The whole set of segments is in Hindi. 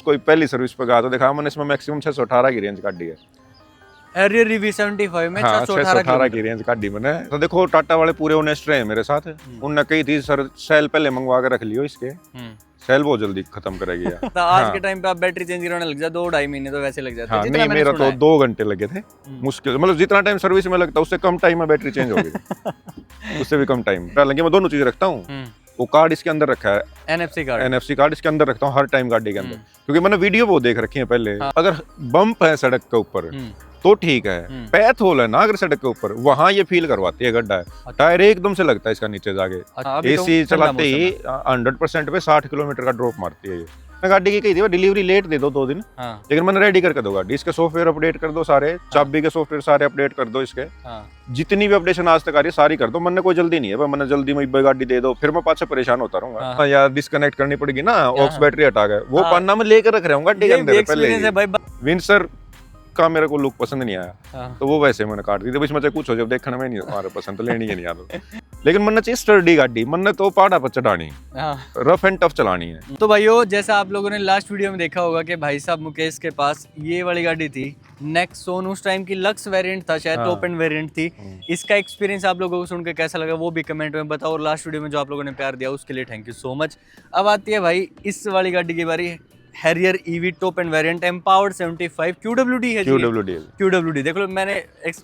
कोई पहली सर्विस पे गया तो देखा मैंने इसमें मैक्सिमम 618 की रेंज काटी है। हैरियर EV75 में हाँ 618 की की रेंज काटी मैंने। तो देखो टाटा वाले पूरे ऑनेस्ट रहे मेरे साथ। उनने कही थी सर सेल पहले मंगवा के रख लियो इसके, सेल बहुत जल्दी खत्म करेगी यार। तो आज के टाइम पे आप बैटरी चेंज कराने लग जाए 2-2.5 महीने तो वैसे लग जाते हैं। हाँ, जितना नहीं मैंने मेरा सुना तो है। 2 घंटे लगे थे मुश्किल, मतलब जितना टाइम सर्विस में लगता उससे कम टाइम में बैटरी चेंज हो गई। उससे भी कम टाइम। हालांकि मैं दोनों चीज रखता हूँ, वो कार्ड इसके अंदर रखा है, NFC कार्ड इसके अंदर रखता हूँ हर टाइम गाड़ी के अंदर, क्योंकि मैंने वीडियो वो देख रखी है पहले। अगर बम्प है सड़क के ऊपर तो ठीक है, पैथ होल है ना अगर सड़क के ऊपर, वहां ये फील करवाती है गड्ढा है, टायर एकदम से लगता है इसका नीचे जाके। AC चलाते ही 100% पे 60 किलोमीटर का ड्रॉप मारती है ये। मैं गाड़ी की कही थी डिलीवरी लेट दे दो 2 दिन, लेकिन मैंने रेडी करके दो गाड़ी। इसके सॉफ्टवेयर अपडेट कर दो सारे, चाबी के सॉफ्टवेयर सारे अपडेट कर दो इसके, जितनी भी अपडेशन आज तक आ रही है सारी कर दो। मैंने कोई जल्दी नहीं है, मैंने जल्दी में गाड़ी दे दो फिर मैं पाछे परेशान होता रहूंगा। या डिस्कनेक्ट करनी पड़ेगी ना, ऑक्स बैटरी हटा गए, वो पन्ना में लेकर रख रहा हूँ गाड़ी के अंदर पहले। विंसर का मेरे को लुक पसंद नहीं आया, तो वो वैसे मैंने काट दी थी। इसमें चाहे कुछ हो जब देखने में नहीं हमारे पसंद तो लेनी है नहीं आता। लेकिन मन्ने चाहिए स्टर्डी गाड़ी, मन्ने तो पहाड़ा पर चढ़ानी, रफ एंड टफ चलानी है। तो भाइयों जैसा आप लोगों ने लास्ट वीडियो में देखा होगा कि भाई साहब मुकेश के पास ये वाली गाड़ी थी नेक्सॉन, उस टाइम की लक्स वेरिएंट था शायद, टॉप एंड वेरिएंट थी। इसका एक्सपीरियंस आप लोगों को सुन के कैसा लगा वो भी कमेंट में बताओ, और लास्ट वीडियो में जो आप लोगों ने प्यार दिया उसके लिए थैंक यू सो मच। अब आती है भाई इस वाली गाड़ी की बारी, Harrier EV top end variant empowered 75 QWD है। QWD देख लो, मैंने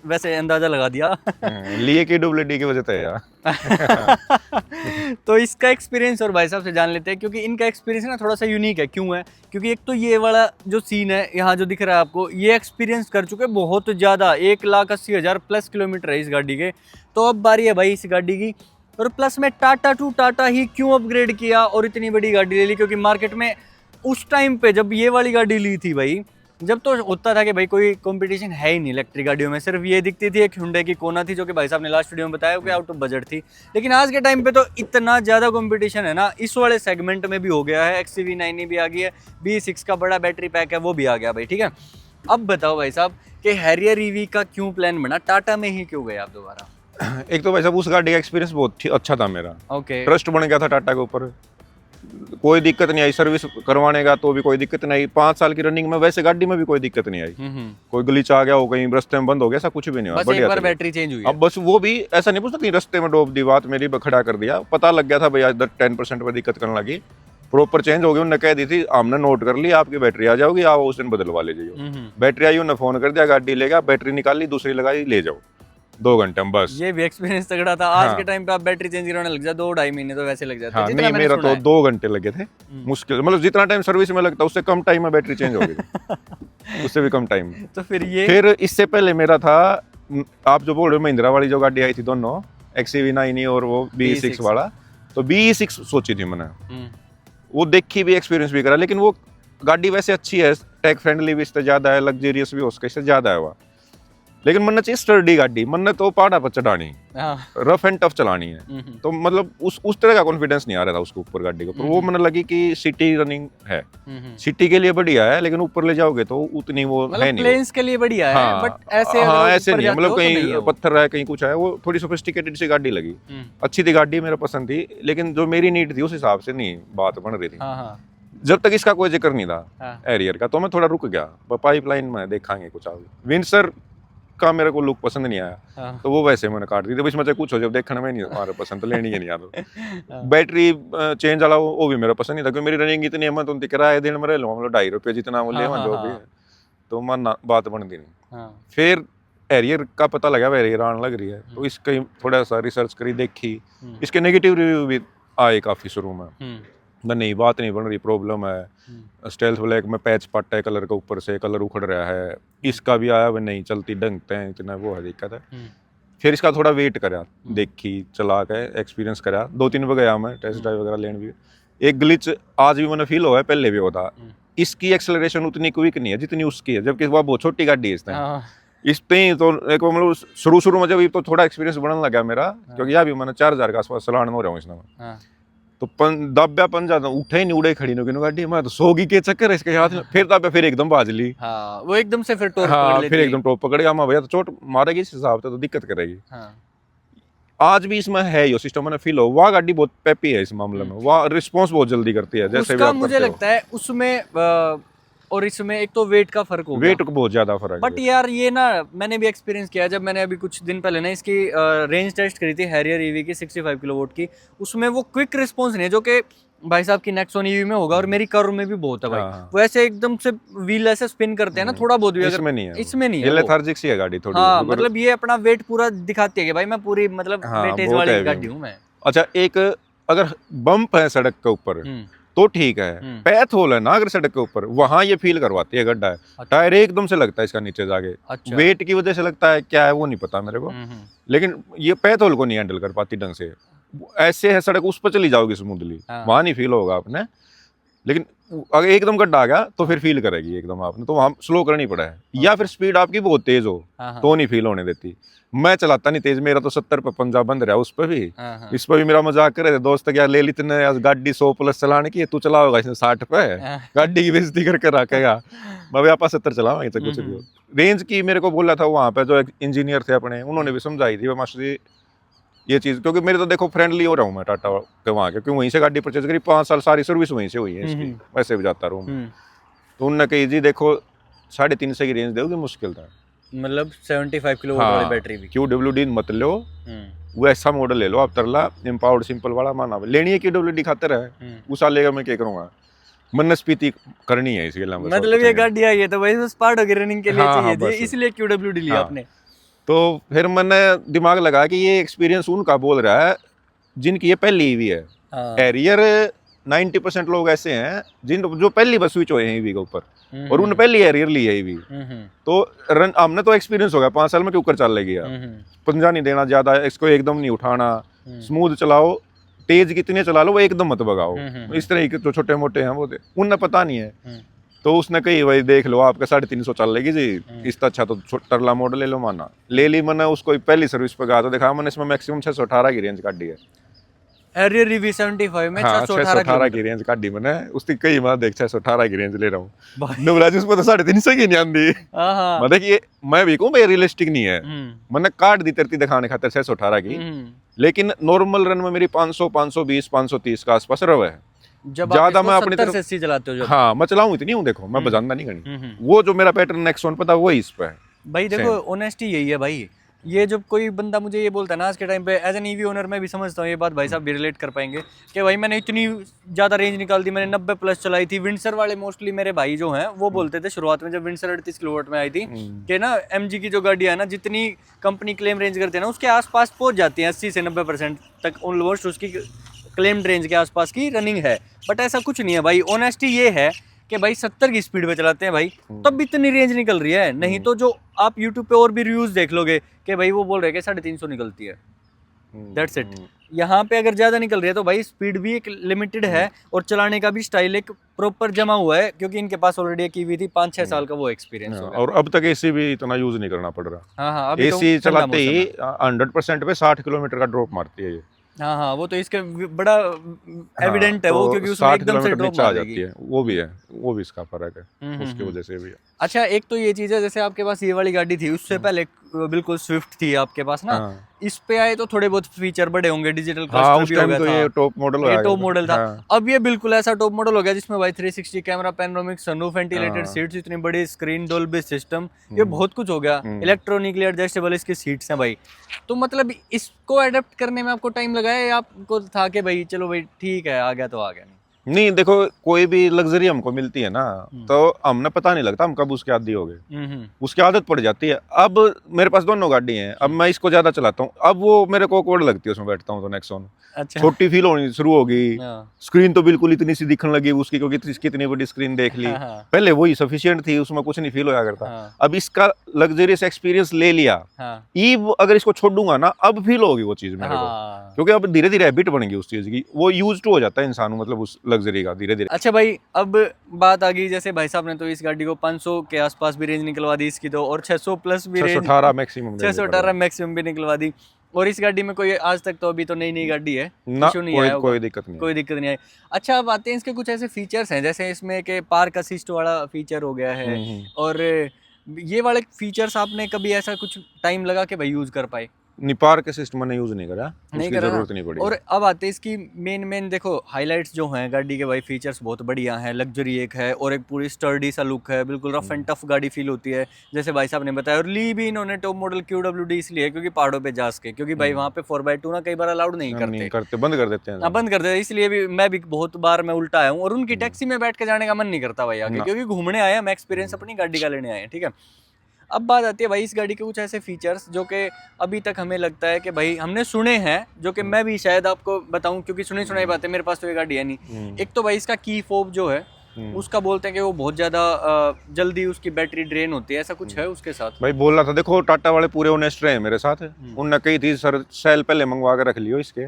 वैसे अंदाजा लगा दिया। लिए QWD की वजह से यार। तो इसका एक्सपीरियंस और भाई साहब से जान लेते हैं, क्योंकि इनका एक्सपीरियंस ना थोड़ा सा यूनिक है। क्यों है? क्योंकि एक तो ये वाला जो सीन है यहाँ जो दिख रहा है आपको, ये एक्सपीरियंस कर चुके बहुत ज़्यादा, 1,80,000 प्लस किलोमीटर है इस गाड़ी के। तो अब बारी है भाई इस गाड़ी की। और प्लस में टाटा टू टाटा ही क्यों अपग्रेड किया और इतनी बड़ी गाड़ी ले ली, क्योंकि मार्केट में उस टाइम पे जब ये वाली गाड़ी ली थी भाई, जब तो होता था कि भाई कोई कंपटीशन है ही नहीं इलेक्ट्रिक गाड़ियों में, सिर्फ ये दिखती थी एक Hyundai की कोना थी, जो कि भाई साहब ने लास्ट वीडियो में बताया कि आउट ऑफ बजट थी। लेकिन आज के टाइम पे तो इतना ज़्यादा कंपटीशन है ना, इस वाले सेगमेंट में भी हो गया है। XCV9 भी आ गई है, B6 का बड़ा बैटरी पैक है वो भी आ गया भाई, ठीक है। अब बताओ भाई साहब कि हैरियर EV का क्यों प्लान बना, टाटा में ही क्यों गए आप दोबारा? एक तो भाई साहब उस गाड़ी का एक्सपीरियंस बहुत अच्छा था मेरा, ओके, ट्रस्ट बन गया था टाटा के ऊपर, कोई दिक्कत नहीं आई सर्विस करवाने का, तो भी कोई दिक्कत नहीं आई। 5 साल की रनिंग में वैसे गाड़ी में भी कोई दिक्कत नहीं आई। कोई ग्लिच आ गया हो, कहीं रास्ते में बंद हो गया, ऐसा कुछ भी नहीं हुआ, बस बढ़िया एक बार चली। बैटरी चेंज हुई अब बस वो भी ऐसा नहीं पूछ सकती रास्ते में डोब दी बात मेरी, खड़ा कर दिया, पता लग गया था भैया इधर 10% पर दिक्कत करने लगी, प्रॉपर चेंज हो गई। उन्होंने कह दी थी हमने नोट कर ली आपकी बैटरी आ जाओगी, आप उस दिन बदलवा लीजिए। बैटरी आई, उन्होंने फोन कर दिया, गाड़ी ले गया, बैटरी निकाली, दूसरी लगाई, ले जाओ 2 घंटे में बस। ये भी एक्सपीरियंस तगड़ा था। आज के टाइम पे आप बैटरी चेंज कराने लग जाए 2-2.5 महीने तो वैसे लग जाते हैं। नहीं मेरा तो 2 घंटे लगे थे मुश्किल, मतलब जितना टाइम सर्विस में लगता उससे कम टाइम में बैटरी चेंज हो गई। उससे भी कम टाइम। तो फिर इससे पहले मेरा था, आप जो बोल रहे हो महिंद्रा वाली जो गाड़ी आई थी दोनों, XCV9 और वो B6 वाला, तो B6 सोची थी मैंने, वो देखी भी एक्सपीरियंस भी करा, लेकिन वो गाड़ी वैसे अच्छी है, टेक फ्रेंडली भी इससे ज्यादा है, लग्जरियस भी उसके से ज्यादा है वो, लेकिन मन्ने चाहिए स्टर्डी गाड़ी, मन्ने तो पहाड़ा पर चढ़ानी, रफ एंड टफ चलानी है। तो मतलब उस तरह का कॉन्फिडेंस नहीं आ रहा था उसके ऊपर गाड़ी को। तो वो मैंने लगी कि सिटी रनिंग है, सिटी के लिए बढ़िया है, लेकिन ऊपर ले जाओगे तो उतनी वो है नहीं, प्लेन्स के लिए बढ़िया है, बट ऐसे नहीं है, मतलब कहीं पत्थर है कहीं कुछ है, वो थोड़ी सोफिस्टिकेटेड सी गाड़ी लगी, अच्छी थी गाड़ी, मेरे पसंद थी, लेकिन जो मेरी नीड थी उस हिसाब से नहीं बात बन रही थी। जब तक इसका कोई जिक्र नहीं था हैरियर का, तो मैं थोड़ा रुक गया, पाइपलाइन में देखांगे कुछ आगे। विंसर का मेरे को लुक पसंद नहीं आया, तो वो वैसे मैंने काट दी थी। इसमें चाहे कुछ हो जब देखने में नहीं हमारे पसंद तो लेनी है नहीं आता। बैटरी चेंज वाला वो भी मेरा पसंद नहीं था, क्योंकि मेरी रनिंग इतनी है, मैं तो किराए दिन में रह लूँ, मतलब 2.5 रुपये जितना वो ले जो भी है, तो मन बात बनती नहीं। फिर हैरियर का पता लगा हैरियर आने लग रही है, तो इसका थोड़ा सा रिसर्च करी, देखी, इसके नेगेटिव रिव्यू भी आए काफी शुरू में, नहीं बात नहीं बन रही, प्रॉब्लम है, स्टेल्थ ब्लैक में पैच पट्टा है कलर का, ऊपर से कलर उखड़ रहा है, इसका भी आया वो नहीं चलती, ढंगते हैं इतना, वो है दिक्कत है। फिर इसका थोड़ा वेट करा, देखी, चला के एक्सपीरियंस करा, 2-3 बार गया मैं टेस्ट ड्राइव वगैरह लेने भी। एक ग्लिच आज भी मैंने फील हुआ है, पहले भी होता, इसकी एक्सेलरेशन उतनी क्विक नहीं है जितनी उसकी है, जबकि वह बहुत छोटी गाड़ी है इस पे। तो एक मतलब शुरू में जब तो थोड़ा एक्सपीरियंस बढ़ने लगा मेरा, क्योंकि यहाँ भी मैंने 4,000 के आसपास चलान हो रहा हूँ इसमें, तो दब्या पंजा उठे ही नहीं, उड़े खड़ी नहीं गाड़ी, मैं तो सोगी के चक्कर है इसके हाथ में, फिर दब्या, फिर एकदम बाज ली, वो एकदम से फिर टॉप पकड़ लेती है, फिर एकदम टॉप पकड़ गया, मैं भैया तो चोट मारेगी इस हिसाब से तो दिक्कत करेगी। आज भी इसमें है ये सिस्टम, मैंने फील हो, वह गाड़ी बहुत पेपी है इस मामले में, वह रिस्पॉन्स बहुत जल्दी करती है, जैसे भी उसका आप मुझे करते हो। लगता है उसमें और इसमें एक तो वेट का फर्क होगा, वेट को बहुत ज्यादा फर्क बट है। यार ये ना मैंने भी एक्सपीरियंस किया, जब मैंने अभी कुछ दिन पहले ना इसकी रेंज टेस्ट करी थी हैरियर ईवी की 65 किलोवाट की, उसमें वो क्विक रिस्पॉन्स नहीं है जो कि भाई साहब की नेक्सॉन ईवी में होगा, और मेरी कर्व में भी बहुत है भाई। हाँ। वो ऐसे एकदम से व्हील ऐसे स्पिन करते हैं ना, थोड़ा बहुत भी अगर इसमें नहीं है, इसमें नहीं ये है वो। लेथार्जिक सी है गाड़ी थोड़ी। हाँ मतलब ये अपना वेट पूरा दिखाती है कि भाई मैं पूरी मतलब हाँ, वेटेज बहुत वाली heavy गाड़ी हूँ मैं। अच्छा, एक अगर बम्प है सड़क के ऊपर तो ठीक है, पैथ होल है ना अगर सड़क के ऊपर, वहां ये फील करवाती है गड्ढा है। अच्छा। टायर एकदम से लगता है इसका नीचे जाके, अच्छा। वेट की वजह से लगता है, क्या है वो नहीं पता मेरे को, लेकिन ये पैथ होल को नहीं हैंडल कर पाती ढंग से। ऐसे है सड़क, उस पर चली जाओगी स्मूथली, हाँ। वहां नहीं फील होगा आपने, लेकिन अगर एकदम गड्ढा आ गया तो फिर फील करेगी एकदम आपने, तो वहां स्लो करनी पड़ा है, या फिर स्पीड आपकी बहुत तेज हो तो नहीं फील होने देती। मैं चलाता नहीं तेज, मेरा तो 70 पे पंजाब बंद रहा, उस पर भी इस पर भी मेरा मजाक करे थे दोस्त, क्या ले ली तूने गाड़ी 100+ चलाने की, तू चलाओगा इसने 60 पे, गाड़ी की बेइज्जती करके रखेगा। मैं आप 70 चलाओगे तो कुछ भी हो। रेंज की मेरे को बोला था वहां पे जो इंजीनियर थे अपने, उन्होंने भी समझाई थी मास्टर जी ये चीज, क्योंकि मेरे तो देखो फ्रेंडली हो रहा हूँ मैं टाटा के वहाँ के, क्योंकि वहीं से गाड़ी परचेज करी, 5 साल सारी सर्विस वहीं से हुई है इसकी, वैसे भी जाता रहूँ। तो उन्होंने कही जी देखो 350 की रेंज दोगे मुश्किल था, मतलब 75 किलोवाट वाली बैटरी भी। QWD मत लो, वो ऐसा मॉडल ले लो आप, तरला एम्पावर्ड सिंपल वाला माना लेनी है QWD खातिर है, उसा लेगा मैं क्या करूँगा, मनस्पीति करनी है इसके लिए। मतलब ये गाड़ी आई है तो भाई बस पार्ट हो गई रनिंग के लिए चाहिए थी, इसलिए QWD लिया आपने। तो फिर मैंने दिमाग लगा कि ये एक्सपीरियंस उनका बोल रहा है जिनकी ये पहली ईवी है। हैरियर 90% लोग ऐसे हैं जिन जो पहली बस स्विच हुए हैं ईवी के ऊपर, और उन्होंने पहली हैरियर ली है ईवी, तो हमने तो एक्सपीरियंस हो गया 5 साल में, क्यों कर चल लेगी आप, पंजा नहीं देना ज्यादा, इसको एकदम नहीं उठाना, स्मूथ चलाओ, तेज कितने चला लो वो एकदम मत भगाओ, इस तरह के जो छोटे मोटे हैं वो उन्हें पता नहीं है। तो उसने कही भाई देख लो आपका 350 चल लेगी जी, इससे अच्छा तो टरला मॉडल ले लो, माना ले ली। मैंने उसको पहली सर्विस पे गया तो देखा मैंने इसमें मैक्सिमम 618 की रेंज काटी है, हैरियर ईवी 75 में 618 की रेंज काटी मैंने उसकी, कई मैं देख 618 की रेंज ले रहा हूँ नवराज, उसमें तो 350 की नहीं आंदी। मतलब कि मैं भी कहूँ भाई रियलिस्टिक नहीं है, मैंने काट दी तरती दिखाने खातिर 618 की, लेकिन नॉर्मल रन में मेरी 500 520 530 का आसपास रव है। जब ज्यादा मैं अपनी 70 से चलाते हो, हाँ मैं चलाऊं इतनी हूँ, देखो मैं बजाना नहीं करनी, वो जो मेरा पैटर्न नेक्सॉन पता वही इस पे है भाई। देखो ऑनेस्टी यही है भाई, ये जब कोई बंदा मुझे ये बोलता है ना आज के टाइम पे, एज एन ईवी ओनर मैं भी समझता हूँ ये बात, भाई साहब भी रिलेट कर पाएंगे कि भाई मैंने इतनी ज़्यादा रेंज निकाल दी, मैंने 90+ चलाई थी। विंडसर वाले मोस्टली मेरे भाई जो हैं वो बोलते थे शुरुआत में, जब विंडसर 38 किलोवाट में आई थी, कि ना MG की जो गाड़ी है ना, जितनी कंपनी क्लेम रेंज करते हैं ना उसके आसपास पहुँच जाती है, 80 से 90% तक ऑलमोस्ट उसकी क्लेम्ड रेंज के आसपास की रनिंग है। बट ऐसा कुछ नहीं है भाई, ऑनेस्टी ये है कि भाई 70 की स्पीड पे चलाते हैं भाई, तब भी इतनी रेंज निकल रही है। नहीं तो जो आप YouTube पे और भी रिव्यूज देख लोगे कि भाई वो बोल रहे हैं कि 350 निकलती है, दैट्स इट। यहाँ पे अगर ज्यादा निकल रही है तो भाई स्पीड भी एक लिमिटेड है, और चलाने का भी स्टाइल एक प्रॉपर जमा हुआ है, क्योंकि इनके पास ऑलरेडी एक ईवी थी, 5-6 साल का वो एक्सपीरियंस हो गया। और अब तक एसी भी इतना यूज नहीं करना पड़ रहा। हाँ अभी एसी चलाते ही 100% पे 60 किलोमीटर का ड्रॉप मारती है ये। हाँ वो तो इसके बड़ा एविडेंट है वो, क्योंकि उसमें एकदम से ड्रॉप आ जाती है, वो भी है, वो भी इसका फर्क है, उसकी वजह से भी है। अच्छा एक तो ये चीज है, जैसे आपके पास ये वाली गाड़ी थी, उससे पहले बिल्कुल स्विफ्ट थी आपके पास ना, इस पे आए तो थोड़े बहुत फीचर बड़े होंगे, डिजिटल क्लस्टर भी हो गया था, ये टॉप मॉडल ये टॉप मॉडल था। अब ये बिल्कुल ऐसा टॉप मॉडल हो गया जिसमें भाई 360 camera, panoramic sunroof, ventilated seats, इतनी बड़ी स्क्रीन, डोल्बी सिस्टम, ये बहुत कुछ हो गया, इलेक्ट्रॉनिकली एडजस्टेबल इसकी सीट्स हैं भाई। तो मतलब इसको अडेप्ट करने में आपको टाइम लगा है, या आपको था कि भाई चलो भाई ठीक है आ गया तो आ गया? नहीं देखो, कोई भी लग्जरी हमको मिलती है ना तो हमने पता नहीं लगता हम कब उसके आदी हो गए, उसकी आदत पड़ जाती है। अब मेरे पास दोनों गाड़ी हैं, अब मैं इसको ज्यादा चलाता हूँ, अब वो मेरे को कोड लगती है उसमें बैठता हूँ तो नेक्सॉन। अच्छा। छोटी फील होनी शुरू होगी, स्क्रीन तो बिल्कुल इतनी सी दिखने लगी उसकी, क्योंकि इसकी इतनी बड़ी स्क्रीन देख ली। पहले वही सफिशिएंट थी, उसमें कुछ नहीं फील होया करता। अब इसका लग्जरियस एक्सपीरियंस ले लिया, ईव अगर इसको छोड़ूंगा ना अब फील होगी वो चीज मेरे को, क्योंकि अब धीरे धीरे हैबिट बन गई उस चीज की, वो यूज टू हो जाता है इंसान, मतलब उस लग्जरी का धीरे धीरे। अच्छा भाई अब बात आ गई, जैसे भाई साहब ने तो इस गाड़ी को 500 के आसपास भी रेंज निकलवा दी इसकी तो, और 600+ भी रेंज, 618 मैक्सिमम 618 मैक्सिमम भी निकलवा दी। और इस गाड़ी में कोई आज तक तो अभी तो नई गाड़ी है, इशू नहीं आया, कोई दिक्कत नहीं, कोई दिक्कत नहीं आई। अच्छा अब आते हैं इसके कुछ ऐसे फीचर्स हैं, जैसे इसमें के पार्क असिस्ट वाला फीचर हो गया है, और ये वाले फीचर्स आपने कभी ऐसा कुछ टाइम लगा के भाई यूज कर पाए? नहीं, पार्क सिस्टम मैंने यूज नहीं करा, नहीं उसकी करा जरूरत नहीं पड़ी। और अब आते हैं इसकी मेन देखो हाइलाइट्स जो हैं गाड़ी के भाई, फीचर्स बहुत बढ़िया हैं, लग्जरी एक है और एक पूरी स्टर्डी सा लुक है, बिल्कुल रफ एंड टफ गाड़ी फील होती है जैसे भाई साहब ने बताया। और ली भी इन्होंने टॉप मॉडल QWD इसलिए क्योंकि पहाड़ों पे जा सके, क्योंकि भाई वहाँ पे 4x2 ना कई बार अलाउड नहीं नहीं करते, करते, बंद कर देते हैं। बंद कर देते, इसलिए भी मैं भी बहुत बार मैं उल्टा आया हूँ और उनकी टैक्सी में बैठ के जाने का मन नहीं करता भाई आगे, क्योंकि घूमने आए हम, एक्सपीरियंस अपनी गाड़ी का लेने आए हैं, ठीक है। अब बात आती है भाई इस गाड़ी के कुछ ऐसे फीचर्स जो कि अभी तक हमें लगता है कि भाई हमने सुने हैं, जो कि मैं भी शायद आपको बताऊं क्योंकि सुनाई बातें, मेरे पास तो ये गाड़ी है नहीं। एक तो भाई इसका की फोब जो है उसका बोलते हैं कि वो बहुत ज्यादा जल्दी उसकी बैटरी ड्रेन होती है, ऐसा कुछ है उसके साथ। भाई बोल रहा था, देखो टाटा वाले पूरे ऑनेस्ट रहे मेरे साथ, उनने कही थी सर सेल पहले मंगवा के रख लियो, इसके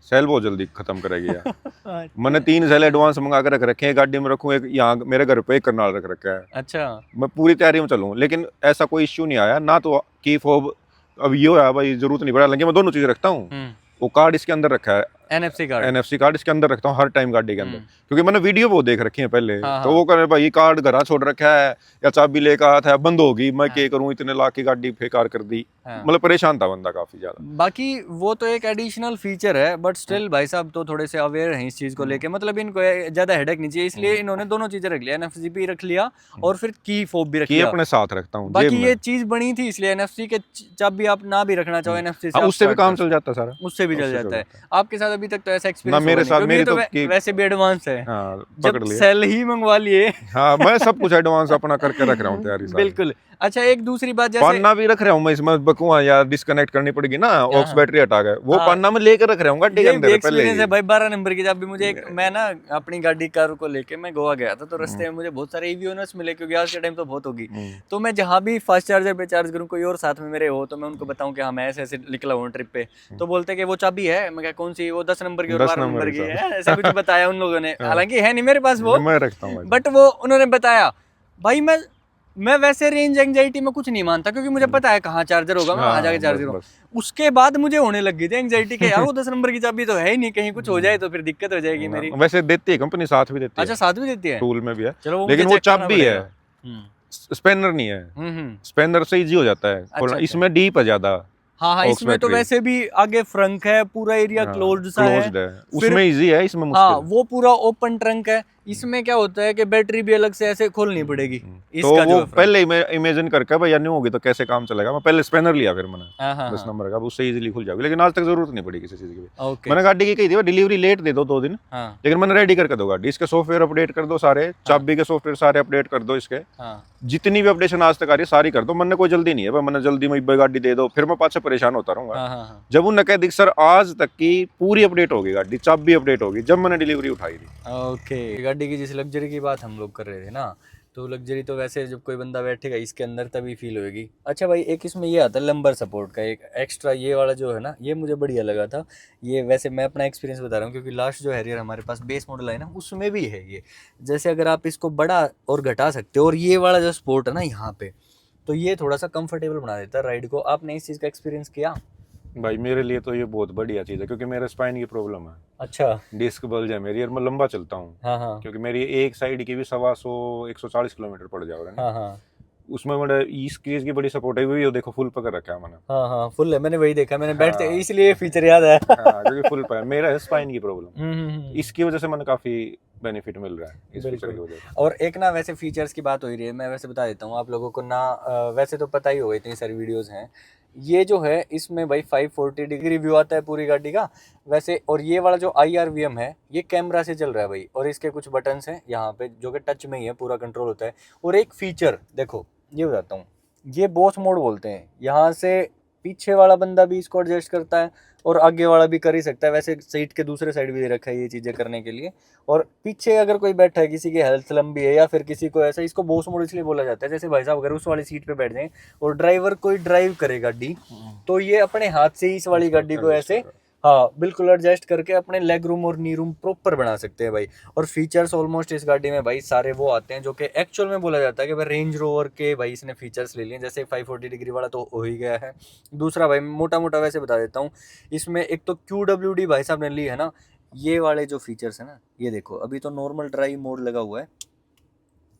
सेल बहुत जल्दी खत्म करेगी यार। मैंने 3 सेल एडवांस मंगा के रख रखे हैं, गाड़ी में रखूं, एक यहाँ मेरे घर पे एक करनाल रख रखा है। अच्छा, मैं पूरी तैयारी में चलूं, लेकिन ऐसा कोई इश्यू नहीं आया ना। तो की फोब अब ये है भाई, जरूरत नहीं पड़ा, हालांकि मैं दोनों चीज रखता हूँ। वो कार्ड इसके अंदर रखा है, NFC कार्ड इसके अंदर रखता हूँ हर टाइम गाड़ी के अंदर, क्योंकि मैंने वीडियो बहुत देख रखी है पहले। तो वो करे भाई कार्ड घर छोड़ रखा है या चाबी लेकर आया था, बंद होगी, मैं क्या करूँ, इतने लाख की गाड़ी बेकार कर दी। मतलब परेशान था बंदा काफी ज्यादा। बाकी वो तो एक एडिशनल फीचर है, बट स्टिल भाई साहब तो थोड़े से अवेयर हैं इस चीज को लेके, मतलब इनको ज्यादा हेडेक नहीं चाहिए, इसलिए इन्होंने दोनों चीजें रख लिया, NFC भी रख लिया और फिर की फोब भी रख लिया, अपने साथ रखता हूँ। बाकी ये चीज बनी थी इसलिए NFC के चाबी आप ना भी रखना चाहो, NFC से उससे भी काम चल जाता है सारा, उससे भी चल जाता है। आपके साथ अभी तक तो ऐसा एक्सपीरियंस मेरे साथ, मेरी तो वैसे भी एडवांस है, जब सेल ही मंगवा लिए। हाँ, मैं सब कुछ एडवांस अपना करके रख रहा हूँ तैयारी सारी। बिल्कुल। अच्छा, एक दूसरी बात, जैसे पन्ना भी रख रहा हूँ मैं इसमें, बकुआ या डिस्कनेक्ट करनी पड़ेगी ना, ऑक्स बैटरी हटा गए, वो पन्ना में लेकर रख रहा हूँ गाड़ी के अंदर पहले ही। है भाई 12 नंबर की, जब भी मुझे मैं ना अपनी गाड़ी कार को लेके मैं गोवा गया था, तो रास्ते में मुझे बहुत सारे ईवी ओनर्स मिले, क्योंकि आज के टाइम तो बहुत होगी, तो मैं जहाँ भी फास्ट चार्जर पे चार्ज करूँ, कोई और साथ में मेरे हो, तो मैं उनको बताऊँ कि हाँ मैं ऐसे निकला हूँ ट्रिप पे, तो बोलते कि वो चाबी है, मैं क्या कौन सी, वो 10 नंबर की और 12 नंबर की है, ऐसा कुछ बताया उन लोगों ने, हालांकि है नहीं मेरे पास वो, मैं रखता हूँ, बट वो उन्होंने बताया। भाई मैं वैसे रेंज एंजाइटी में कुछ नहीं मानता, क्योंकि मुझे पता है कहाँ चार्जर होगा, मैं वहां जाके चार्ज करूँ। उसके बाद मुझे होने लगी थी एंजाइटी के, यार वो 10 नंबर की चाबी तो है ही नहीं, कहीं कुछ हो जाए तो फिर दिक्कत हो जाएगी मेरी। वैसे देती है कंपनी, साथ भी देती है। अच्छा, साथ भी देती है, टूल में भी है, चलो, लेकिन वो चाबी है, स्पेनर नहीं है। स्पेनर से इजी हो जाता है, इसमें डीप है ज्यादा। हाँ, इसमें तो वैसे भी आगे फ्रंक है, पूरा एरिया क्लोज्ड सा है, उसमें इजी है, इसमें मुश्किल। हाँ, वो पूरा ओपन ट्रंक है, इसमें क्या होता है कि बैटरी भी अलग से ऐसे खोलनी पड़ेगी। इसका तो वो पहले ही मैं इमेजिन करके भाई यार नहीं होगी तो कैसे काम चलेगा, मैं पहले स्पेनर लिया फिर मैंने 10 नंबर का, उससे इजीली खुल जाएगी, लेकिन आज तक जरूरत नहीं पड़ी किसी चीज की। मैंने गाड़ी की कही थी डिलीवरी लेट दे दो 2 दिन, लेकिन मैंने रेडी करके दो गाड़ी, इसके सॉफ्टवेयर अपडेट कर दो सारे, चाबी के सॉफ्टवेयर सारे अपडेट कर दो, इसके जितनी भी अपडेशन आज तक आ रही है सारी कर दो। मैंने कोई जल्दी नहीं है, मैंने जल्दी में गाड़ी दे दो, फिर मैं पास से परेशान होता रहूंगा। जब उन्होंने कह दी सर आज तक की पूरी अपडेट होगी गाड़ी, चाबी अपडेट होगी, जब मैंने डिलीवरी उठाई थी। ओके, गाड़ी की जिस लग्जरी की बात हम लोग कर रहे थे ना, तो लग्जरी तो वैसे जब कोई बंदा बैठेगा इसके अंदर तभी फील होगी। अच्छा भाई, एक इसमें ये आता है लंबर सपोर्ट का, एक एक्स्ट्रा ये वाला जो है ना, ये मुझे बढ़िया लगा था। ये वैसे मैं अपना एक्सपीरियंस बता रहा हूँ, क्योंकि लास्ट जो हैरियर हमारे पास बेस मॉडल है ना, उसमें भी है ये, जैसे अगर आप इसको बड़ा और घटा सकते हो, और ये वाला जो सपोर्ट है ना यहाँ पे, तो ये थोड़ा सा कंफर्टेबल बना देता है राइड को। आपने इस चीज़ का एक्सपीरियंस किया? भाई मेरे लिए तो ये बहुत बढ़िया चीज़ है, क्योंकि मेरे स्पाइन की प्रॉब्लम है। अच्छा, डिस्क बल्ज है मेरी, और मैं लंबा चलता हूँ। हाँ, क्योंकि मेरी एक साइड की भी 125-140 किलोमीटर पड़ जा रहा है ना। उसमें मैंने इस चीज की बड़ी सपोर्ट है, वो देखो फुल पकड़ रखा है मैंने। हाँ, फुल है, मैंने वही देखा, मैंने बैठते इसलिए फीचर याद है। क्योंकि फुल पर मेरा है स्पाइन की प्रॉब्लम, इसकी वजह से मैंने काफी बेनिफिट मिल रहा है इस फीचर की वजह से। और एक ना वैसे फीचर्स की बात हो रही है, मैं वैसे बता देता हूँ आप लोगों को ना, वैसे तो पता ही होगा, इतनी सारी वीडियोस हैं। ये जो है इसमें भाई 540 डिग्री व्यू आता है पूरी गाड़ी का वैसे, और ये वाला जो IRVM है ये कैमरा से चल रहा है भाई, और इसके कुछ बटन्स हैं यहाँ पे जो कि टच में ही है, पूरा कंट्रोल होता है। और एक फीचर देखो, ये बताता हूँ, ये बॉस मोड बोलते हैं, यहाँ से पीछे वाला बंदा भी इसको एडजस्ट करता है और आगे वाला भी कर ही सकता है। वैसे सीट के दूसरे साइड भी दे रखा है ये चीज़ें करने के लिए। और पीछे अगर कोई बैठा है, किसी की हेल्थ लंबी है या फिर किसी को ऐसा, इसको बॉस मोड इसलिए बोला जाता है, जैसे भाई साहब अगर उस वाली सीट पे बैठ जाएं और ड्राइवर कोई ड्राइव करे गाड़ी, तो ये अपने हाथ से ही इस वाली गाड़ी को ऐसे, हाँ बिल्कुल, एडजस्ट करके अपने लेग रूम और नी रूम प्रॉपर बना सकते हैं भाई। और फीचर्स ऑलमोस्ट इस गाड़ी में भाई सारे वो आते हैं जो कि एक्चुअल में बोला जाता है कि भाई रेंज रोवर के भाई इसने फीचर्स ले लिए। जैसे 540 डिग्री वाला तो हो ही गया है। दूसरा भाई मोटा मोटा वैसे बता देता हूँ, इसमें एक तो QWD भाई साहब ने ली है ना, ये वाले जो फीचर्स है ना, ये देखो अभी तो नॉर्मल ड्राइव मोड लगा हुआ है,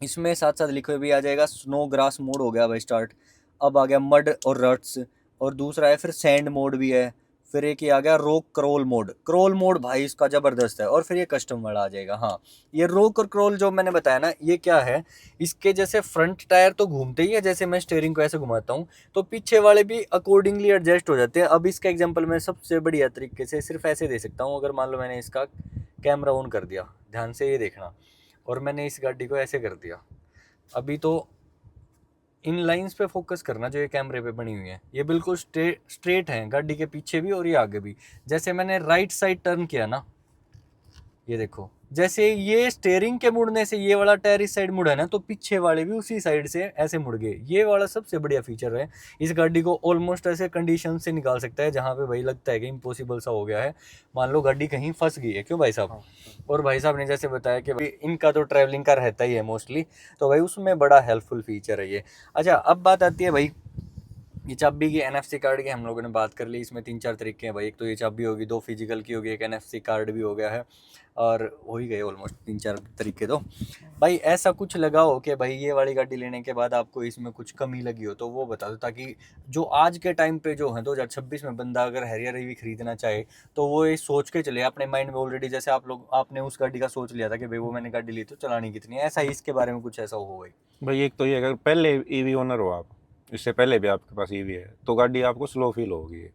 इसमें साथ साथ लिखे हुए भी आ जाएगा स्नो ग्रास मोड हो गया भाई स्टार्ट, अब आ गया मड और रट्स, और दूसरा है फिर सैंड मोड भी है, फिर एक ये आ गया रोक क्रॉल मोड। क्रॉल मोड भाई इसका ज़बरदस्त है, और फिर ये कस्टम वाला आ जाएगा। हाँ, ये रोक और क्रॉल जो मैंने बताया ना, ये क्या है, इसके जैसे फ्रंट टायर तो घूमते ही है, जैसे मैं स्टीयरिंग को ऐसे घुमाता हूँ तो पीछे वाले भी अकॉर्डिंगली एडजस्ट हो जाते हैं। अब इसका एग्जाम्पल मैं सबसे बढ़िया तरीके से सिर्फ ऐसे दे सकता हूँ। अगर मान लो मैंने इसका कैमरा ऑन कर दिया, ध्यान से ये देखना, और मैंने इस गाड़ी को ऐसे कर दिया, अभी तो इन लाइंस पे फोकस करना जो ये कैमरे पे बनी हुई है, ये बिल्कुल स्ट्रेट हैं गाड़ी के पीछे भी और ये आगे भी। जैसे मैंने राइट साइड टर्न किया ना, ये देखो, जैसे ये स्टीयरिंग के मुड़ने से ये वाला टायर इस साइड मुड़ा ना, तो पीछे वाले भी उसी साइड से ऐसे मुड़ गए। ये वाला सबसे बढ़िया फीचर है, इस गाड़ी को ऑलमोस्ट ऐसे कंडीशन से निकाल सकता है जहाँ पे भाई लगता है कि इम्पॉसिबल सा हो गया है। मान लो गाड़ी कहीं फंस गई है, क्यों भाई साहब? और भाई साहब ने जैसे बताया कि भाई इनका तो ट्रैवलिंग का रहता ही है मोस्टली, तो भाई उसमें बड़ा हेल्पफुल फीचर है ये। अच्छा, अब बात आती है भाई ये चाबी की, NFC कार्ड की हम लोगों ने बात कर ली। इसमें 3-4 तरीके हैं भाई, एक तो ये चाबी होगी, 2 फिजिकल की होगी, एक NFC कार्ड भी हो गया है, और हो ही गए ऑलमोस्ट 3-4 तरीके। तो भाई ऐसा कुछ लगाओ कि भाई ये वाली गाड़ी लेने के बाद आपको इसमें कुछ कमी लगी हो तो वो बता दो, ताकि जो आज के टाइम पे जो है 2026 में बंदा अगर हैरियर भी खरीदना चाहे तो वो ये सोच के चले अपने माइंड में ऑलरेडी, जैसे आपने उस गाड़ी का सोच लिया था कि भाई वो मैंने गाड़ी ली तो चलानी कितनी है, ऐसा ही इसके बारे में कुछ ऐसा हो भाई एक तो ये, अगर पहले EV ओनर हो आप, इससे पहले भी आपके पास EV है, तो गाड़ी आपको स्लो फील होगी।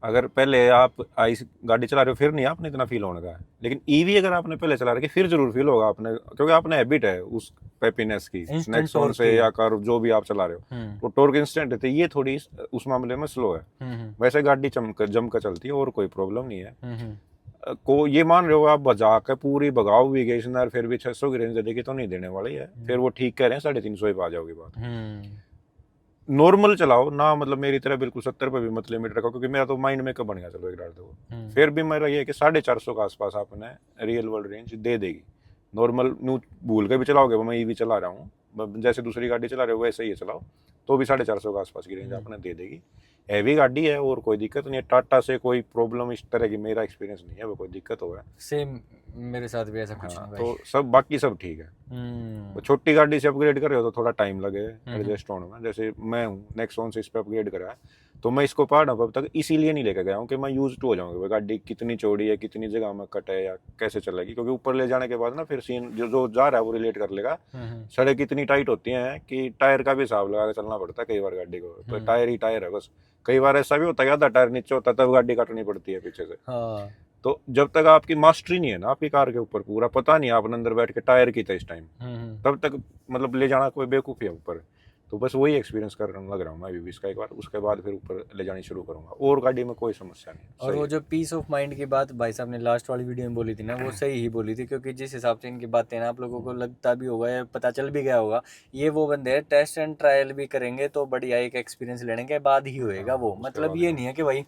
अगर पहले आप आइस गाड़ी चला रहे हो फिर नहीं आपने इतना फील होने का है, लेकिन EV अगर आपने पहले चला रखी फिर जरूर फील होगा आपने, क्योंकि आपने हैबिट है उस पेपीनेस की, नेक्सॉन से या कर्व जो भी आप चला रहे हो, तो टॉर्क इंस्टेंट है, ये थोड़ी उस मामले में स्लो है। वैसे गाड़ी जम कर चलती है और कोई प्रॉब्लम नहीं है। को ये मान रहे हो आप बजा के पूरी भगाओ भी गई फिर भी 600 की रेंज देगी तो नहीं देने वाली है, फिर वो ठीक कह रहे हैं 350 पे आ जाओगी बात। नॉर्मल चलाओ ना, मतलब मेरी तरह बिल्कुल 70 पे भी मत लिमिट रखो, क्योंकि मेरा तो माइंड मेकअप बन गया चलो एक डाल दो, फिर भी मेरा ये है कि 450 के आसपास आपने रियल वर्ल्ड रेंज दे देगी। नॉर्मल नू भूल के भी चलाओगे, मैं EV चला रहा हूँ जैसे दूसरी गाड़ी चला रहे हो वैसे ही चलाओ तो भी 450 के आसपास की रेंज आपने दे देगी। हैवी गाड़ी है और कोई दिक्कत नहीं है। टाटा से कोई प्रॉब्लम इस तरह की मेरा एक्सपीरियंस नहीं है, वो कोई दिक्कत हो है सेम मेरे साथ भी ऐसा कुछ नहीं। तो सब बाकी सब ठीक है। तो छोटी गाड़ी से अपग्रेड कर रहे हो तो थोड़ा टाइम लगे एडजस्ट होने में। जैसे मैं हूँ नेक्सॉन से इस पे अपग्रेड करा है, तो मैं इसको पहाड़ अब तक इसीलिए नहीं लेकर गया हूँ कि मैं यूज टू हो जाऊँगा गाड़ी कितनी चौड़ी है, कितनी जगह में कट है या कैसे चलेगी, क्योंकि ऊपर ले जाने के बाद ना फिर सीन जो जा रहा है वो रिलेट कर लेगा। सड़क इतनी टाइट होती है कि टायर का भी हिसाब लगा के चलना पड़ता है कई बार गाड़ी को, तो टायर ही टायर है बस। कई बार ऐसा भी होता है आधा टायर नीचे होता है तब गाड़ी काटनी पड़ती है पीछे से। तो जब तक आपकी मास्टरी नहीं है ना आपकी कार के ऊपर, पूरा पता नहीं आपने अंदर बैठ के टायर की था इस टाइम, तब तक मतलब ले जाना कोई बेवकूफ़ी है ऊपर। तो बस वही एक्सपीरियंस करने लग रहा हूँ मैं अभी इसका एक बार, उसके बाद फिर ऊपर ले जानी शुरू करूँगा और गाड़ी में कोई समस्या नहीं। और वो जो पीस ऑफ माइंड की बात भाई साहब ने लास्ट वाली वीडियो में बोली थी ना, वो सही ही बोली थी, क्योंकि जिस हिसाब से इनकी बातें ना आप लोगों को लगता भी होगा या पता चल भी गया होगा, ये वो बंदे हैं टेस्ट एंड ट्रायल भी करेंगे तो बढ़िया एक एक्सपीरियंस लेने के बाद ही होएगा वो। मतलब ये नहीं है कि भाई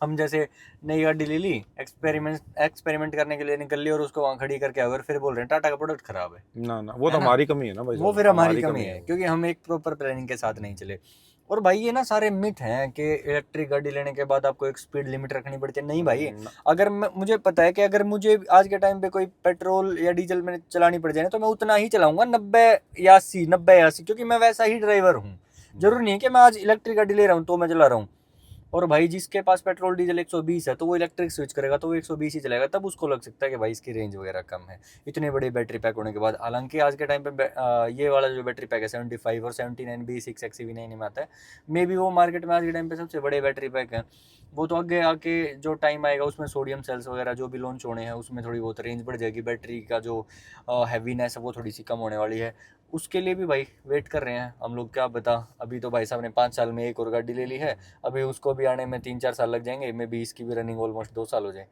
हम जैसे नई गाड़ी ले ली, एक्सपेरिमेंट करने के लिए निकल ली और उसको वहाँ खड़ी करके अगर फिर बोल रहे हैं टाटा का प्रोडक्ट खराब है ना वो तो हमारी कमी है ना भाई, वो फिर हमारी कमी है क्योंकि हम एक प्रॉपर प्लानिंग के साथ नहीं चले। और भाई ये ना सारे मिथ हैं कि इलेक्ट्रिक गाड़ी लेने के बाद आपको एक स्पीड लिमिट रखनी पड़ती है। नहीं भाई, अगर मुझे पता है कि अगर मुझे आज के टाइम पे कोई पेट्रोल या डीजल में चलानी पड़ जाए ना तो मैं उतना ही चलाऊंगा, 90 या 80, क्योंकि मैं वैसा ही ड्राइवर हूँ। जरूरी नहीं है कि मैं आज इलेक्ट्रिक गाड़ी ले रहा हूँ तो मैं चला रहा हूँ। और भाई जिसके पास पेट्रोल डीजल 120 है तो वो इलेक्ट्रिक स्विच करेगा तो वो 120 ही चलेगा, तब उसको लग सकता है कि भाई इसकी रेंज वगैरह कम है इतने बड़े बैटरी पैक होने के बाद। हालांकि आज के टाइम पे ये वाला जो बैटरी पैक है 75 और 79 भी 6 XEV9 में आता है, मे बी वो मार्केट में आज के टाइम पे सबसे बड़े बैटरी पैक हैं। वो तो आगे आके जो टाइम आएगा उसमें सोडियम सेल्स वगैरह जो भी लॉन्च होने हैं उसमें थोड़ी बहुत रेंज बढ़ जाएगी, बैटरी का जो हैवीनेस है वो थोड़ी सी कम होने वाली है। उसके लिए भी भाई वेट कर रहे हैं हम लोग, क्या बता। अभी तो भाई साहब ने 5 साल में एक और गाड़ी ले ली है, अभी उसको भी आने में 3-4 साल लग जाएंगे, मे बी इसकी भी रनिंग ऑलमोस्ट 2 साल हो जाए।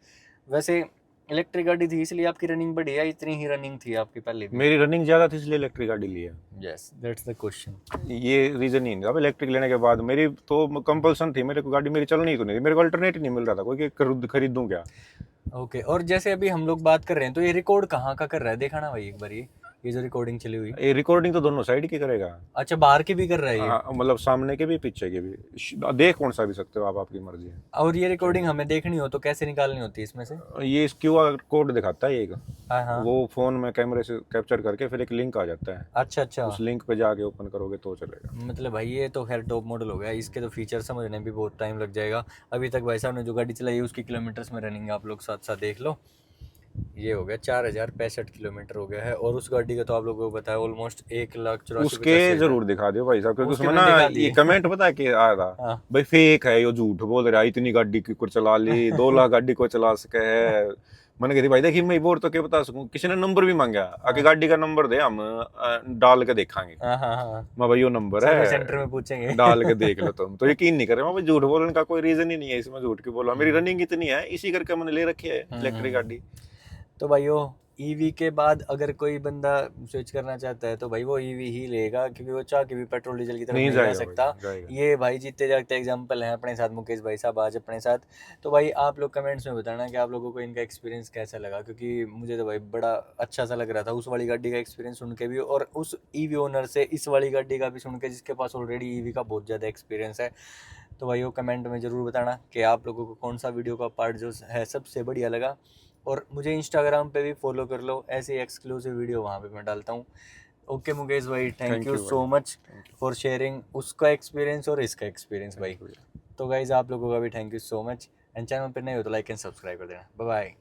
वैसे इलेक्ट्रिक गाड़ी थी इसलिए आपकी रनिंग बढ़ी है, इतनी ही रनिंग थी आपकी पहले भी? मेरी रनिंग ज़्यादा थी इसलिए इलेक्ट्रिक गाड़ी ली है। Yes that's the question. ये रीज़न ही नहीं। अब इलेक्ट्रिक लेने के बाद मेरी तो कंपल्सन थी, मेरे को गाड़ी मेरी चलनी ही तो नहीं थी, मेरे को अल्टरनेट ही नहीं मिल रहा था कोई कि खरीदूँ क्या। ओके, और जैसे अभी हम लोग बात कर रहे हैं तो ये रिकॉर्ड कहाँ का कर रहा है, देखा ना भाई एक बार। ये जो रिकॉर्डिंग चली हुई? ये रिकॉर्डिंग तो दोनों साइड की करेगा। अच्छा, बाहर की भी कर रहा है ये? हाँ, मतलब सामने के भी पीछे के भी, देख कौन सा भी सकते हो आप, आपकी मर्जी है। और ये रिकॉर्डिंग हमें देखनी हो तो कैसे निकालनी होती है इसमें से? ये QR कोड दिखाता है एक, हाँ हाँ। वो फोन में कैमरे से कैप्चर करके फिर एक लिंक आ जाता है। अच्छा अच्छा। उस लिंक पे जाके ओपन करोगे तो चलेगा। मतलब भाई ये तो खैर टॉप मॉडल हो गया, इसके तो फीचर समझने भी बहुत टाइम लग जाएगा। अभी तक भाई साहब ने जो गाड़ी चलाई है उसकी किलोमीटर्स में रनिंग आप लोग साथ साथ देख लो। ये हो गया 4065 किलोमीटर हो गया है, और उस गाड़ी का तो आप लोगों को बताया ऑलमोस्ट 1,84,85,000। उसके जरूर दिखा दियो भाई साहब, क्योंकि उसके उसमें मैंने ना दिखा दिए। ये कमेंट पता है कि आया था, हाँ। भाई फेक है, ये झूठ बोल रहा है, इतनी गाड़ी की को चला ली, 2 लाख गाड़ी को चला सके है। मैंने कही भाई देखिए, मैं बोर तो क्या बता सकूं, किसी ने नंबर भी मांगा, आके गाड़ी का नंबर दे, हम डाल के देखांगे। हाँ हाँ हाँ। मैं भाई यो नंबर सर्विस है, सेंटर में पूछेंगे। डाल के देख लो तुम, तो यकीन नहीं करे। मैं भाई झूठ बोलने का कोई रीजन ही नहीं है इसमें, झूठ क्यों बोला, मेरी रनिंग इतनी है, इसी करके मैंने ले रखी है इलेक्ट्रिक गाड़ी। तो भाइयों ईवी के बाद अगर कोई बंदा स्विच करना चाहता है तो भाई वो ईवी ही लेगा, क्योंकि वो चाह के भी पेट्रोल डीजल की तरफ नहीं जा सकता। ये भाई जीते जागते एग्जांपल हैं अपने साथ मुकेश भाई साहब आज अपने साथ। तो भाई आप लोग कमेंट्स में बताना कि आप लोगों को इनका एक्सपीरियंस कैसा लगा, क्योंकि मुझे तो भाई बड़ा अच्छा सा लग रहा था उस वाली गाड़ी का एक्सपीरियंस सुन के भी, और उस ईवी ओनर से इस वाली गाड़ी का भी सुन के, जिसके पास ऑलरेडी ईवी का बहुत ज़्यादा एक्सपीरियंस है। तो भाई वो कमेंट में ज़रूर बताना कि आप लोगों को कौन सा वीडियो का पार्ट जो है सबसे बढ़िया लगा, और मुझे इंस्टाग्राम पे भी फॉलो कर लो, ऐसी एक्सक्लूसिव वीडियो वहाँ पे मैं डालता हूँ। ओके मुकेश भाई, thank you so much for sharing उसका एक्सपीरियंस और इसका एक्सपीरियंस भाई। तो गाइज आप लोगों का भी thank you so much, and channel पे नए हो तो लाइक एंड सब्सक्राइब कर देना। Bye bye.